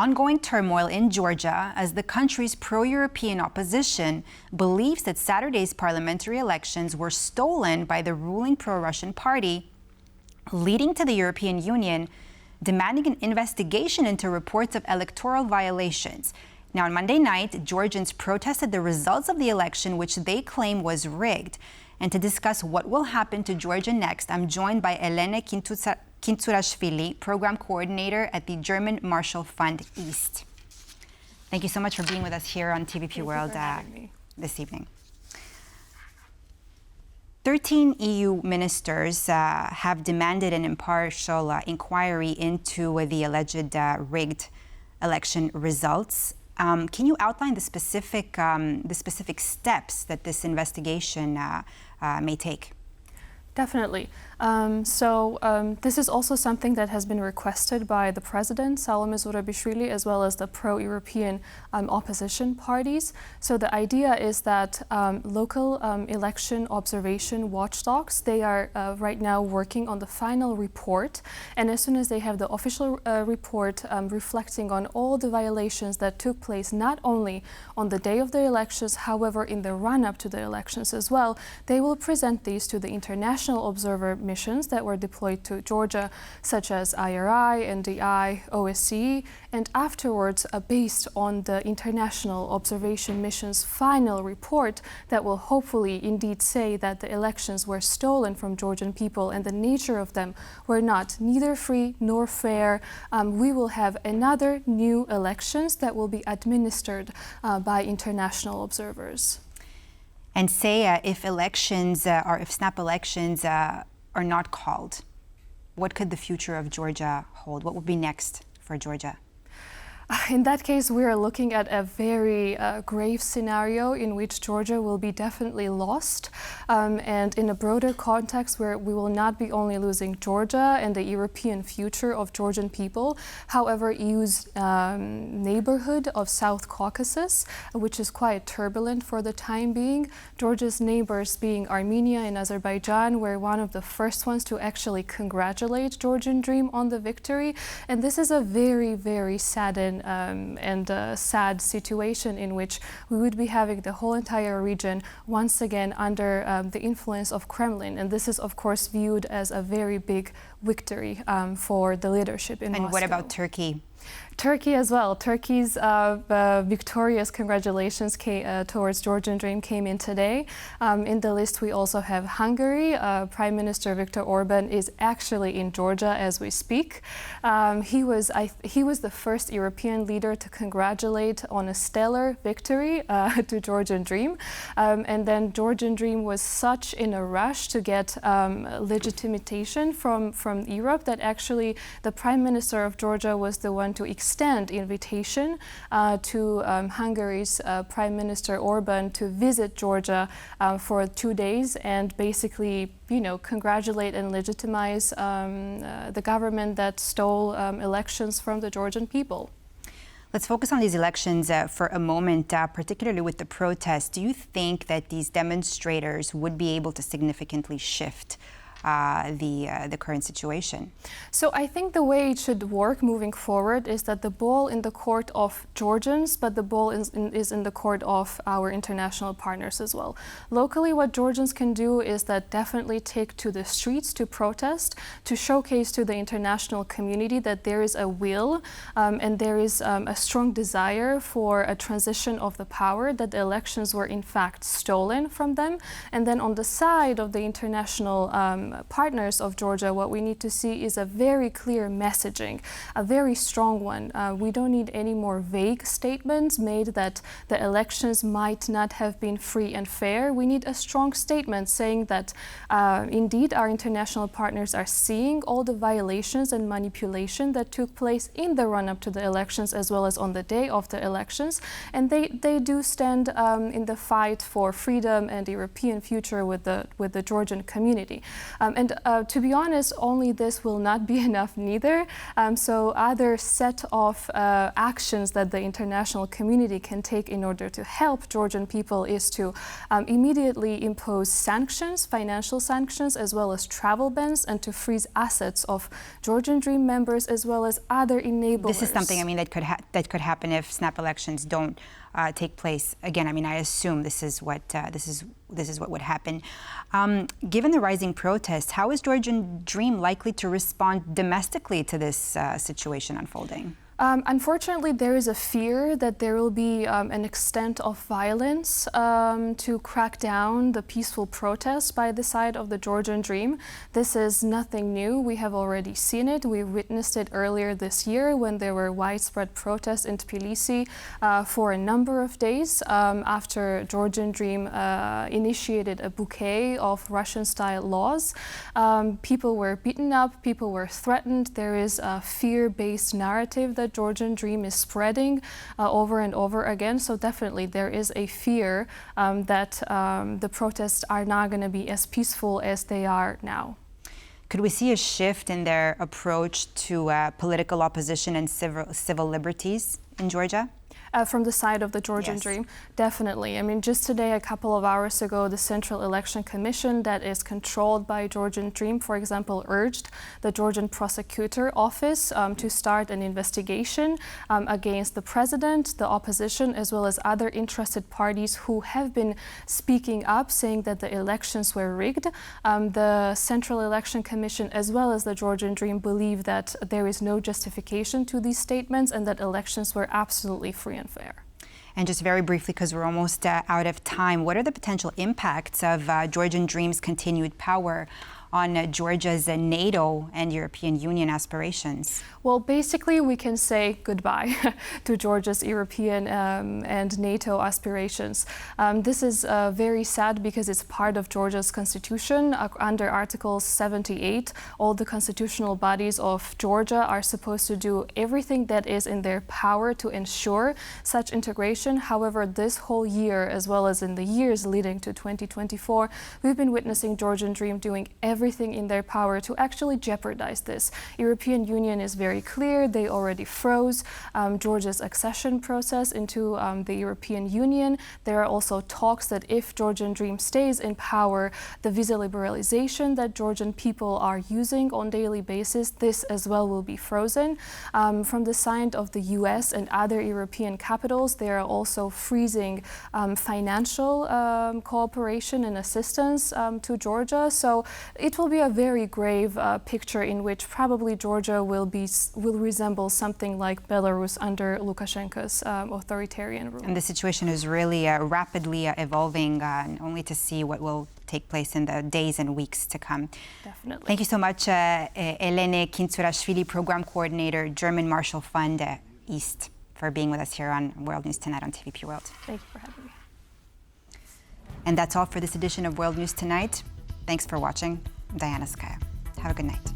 ongoing turmoil in Georgia as the country's pro-European opposition believes that Saturday's parliamentary elections were stolen by the ruling pro-Russian party, leading to the European Union demanding an investigation into reports of electoral violations. Now, on Monday night, Georgians protested the results of the election, which they claim was rigged. And to discuss what will happen to Georgia next, I'm joined by Elene Kintsurashvili, Program Coordinator at the German Marshall Fund East. Thank you so much for being with us here on TVP World this evening. 13 EU ministers have demanded an impartial inquiry into the alleged rigged election results. Can you outline the specific steps that this investigation may take? Definitely. This is also something that has been requested by the president, Elene Kintsurashvili, as well as the pro-European opposition parties. So the idea is that local election observation watchdogs, they are right now working on the final report. And as soon as they have the official report reflecting on all the violations that took place, not only on the day of the elections, however, in the run-up to the elections as well, they will present these to the international observer missions that were deployed to Georgia, such as IRI, NDI, OSCE, and afterwards, based on the international observation mission's final report that will hopefully indeed say that the elections were stolen from Georgian people and the nature of them were neither free nor fair, we will have another new elections that will be administered by international observers. And say if elections or if snap elections are not called, what could the future of Georgia hold? What will be next for Georgia? In that case, we are looking at a very grave scenario in which Georgia will be definitely lost. And in a broader context where we will not be only losing Georgia and the European future of Georgian people, however, EU's neighborhood of South Caucasus, which is quite turbulent for the time being. Georgia's neighbors being Armenia and Azerbaijan were one of the first ones to actually congratulate Georgian Dream on the victory. And this is a very, very saddened and sad situation in which we would be having the whole entire region once again under the influence of Kremlin. And this is, of course, viewed as a very big victory for the leadership in Moscow. And what about Turkey? Turkey as well. Turkey's victorious congratulations towards Georgian Dream came in today. In the list, we also have Hungary. Prime Minister Viktor Orban is actually in Georgia as we speak. He was the first European leader to congratulate on a stellar victory to Georgian Dream. And then Georgian Dream was such in a rush to get legitimation from Europe that actually the Prime Minister of Georgia was the one to extend invitation to Hungary's Prime Minister Orban to visit Georgia for 2 days and basically, congratulate and legitimize the government that stole elections from the Georgian people. Let's focus on these elections for a moment, particularly with the protests. Do you think that these demonstrators would be able to significantly shift the current situation? So I think the way it should work moving forward is that the ball in the court of Georgians, but the ball is in the court of our international partners as well. Locally, what Georgians can do is that definitely take to the streets to protest, to showcase to the international community that there is a will and there is a strong desire for a transition of the power, that the elections were in fact stolen from them. And then on the side of the international partners of Georgia, what we need to see is a very clear messaging, a very strong one. We don't need any more vague statements made that the elections might not have been free and fair. We need a strong statement saying that indeed our international partners are seeing all the violations and manipulation that took place in the run-up to the elections as well as on the day of the elections. And they do stand in the fight for freedom and European future with the Georgian community. To be honest, only this will not be enough neither. So other set of actions that the international community can take in order to help Georgian people is to immediately impose sanctions, financial sanctions, as well as travel bans, and to freeze assets of Georgian Dream members as well as other enablers. This is something, that could happen if snap elections don't take place. Again, I assume this is what would happen. Given the rising protests, how is Georgian Dream likely to respond domestically to this situation unfolding? Unfortunately, there is a fear that there will be an extent of violence to crack down the peaceful protests by the side of the Georgian Dream. This is nothing new. We have already seen it. We witnessed it earlier this year when there were widespread protests in Tbilisi for a number of days after Georgian Dream initiated a bouquet of Russian-style laws. People were beaten up, people were threatened. There is a fear-based narrative that Georgian Dream is spreading over and over again. So definitely there is a fear that the protests are not going to be as peaceful as they are now. Could we see a shift in their approach to political opposition and civil liberties in Georgia? From the side of the Georgian Dream, definitely. Just today, a couple of hours ago, the Central Election Commission that is controlled by Georgian Dream, for example, urged the Georgian Prosecutor Office to start an investigation against the president, the opposition, as well as other interested parties who have been speaking up, saying that the elections were rigged. The Central Election Commission, as well as the Georgian Dream, believe that there is no justification to these statements and that elections were absolutely free and fair. And just very briefly, because we're almost out of time, what are the potential impacts of Georgian Dream's continued power on Georgia's NATO and European Union aspirations? Well, basically, we can say goodbye to Georgia's European and NATO aspirations. This is very sad because it's part of Georgia's constitution. Under Article 78, all the constitutional bodies of Georgia are supposed to do everything that is in their power to ensure such integration. However, this whole year, as well as in the years leading to 2024, we've been witnessing Georgian Dream doing everything in their power to actually jeopardize this. European Union is very clear. They already froze Georgia's accession process into the European Union. There are also talks that if Georgian Dream stays in power, the visa liberalization that Georgian people are using on a daily basis, this as well will be frozen. From the side of the US and other European capitals, they are also freezing financial cooperation and assistance to Georgia. So it will be a very grave picture in which probably Georgia will resemble something like Belarus under Lukashenko's authoritarian rule. And the situation is really rapidly evolving, and only to see what will take place in the days and weeks to come. Definitely. Thank you so much, Elene Kintsurashvili, Program Coordinator, German Marshall Fund East, for being with us here on World News Tonight on TVP World. Thank you for having me. And that's all for this edition of World News Tonight. Thanks for watching. I'm Diana Skaya. Have a good night.